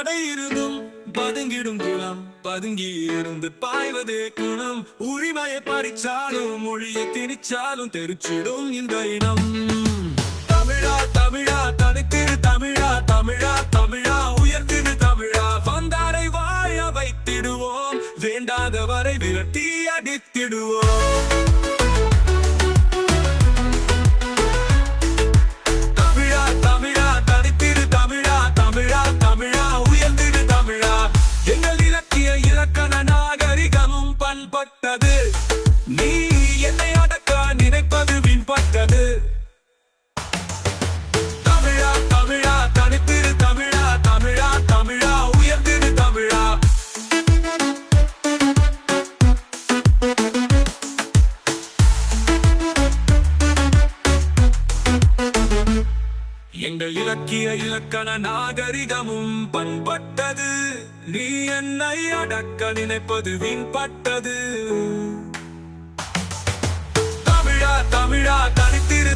படை இருந்தும் பதுங்கிடும் குணம், பதுங்கி இருந்து பாய்வதே குணம். உரிமையை பறிச்சாலும் மொழியை திணிச்சாலும் தெரிச்சிடும் இந்த இனம். தமிழா தமிழா தனித்திரு தமிழா, தமிழா தமிழா உயர்த்திடு தமிழா. வந்தாரை வாழ வைத்திடுவோம், வேண்டாதவரை விரட்டி அடித்திடுவோம். பட்டது நீ என்னை அடக்க நினைப்பது வீண்பட்டது. தமிழா தமிழா தனித்திரு தமிழா, தமிழா தமிழா உயர்ந்திரு தமிழா. எங்கள் இலக்கிய இலக்கண நாகரிகமும் பண்பட்டது, நீ என்னை அடக்க நினைப்பது வீண்பட்டது. தமிழா தமிழா தனித்திரு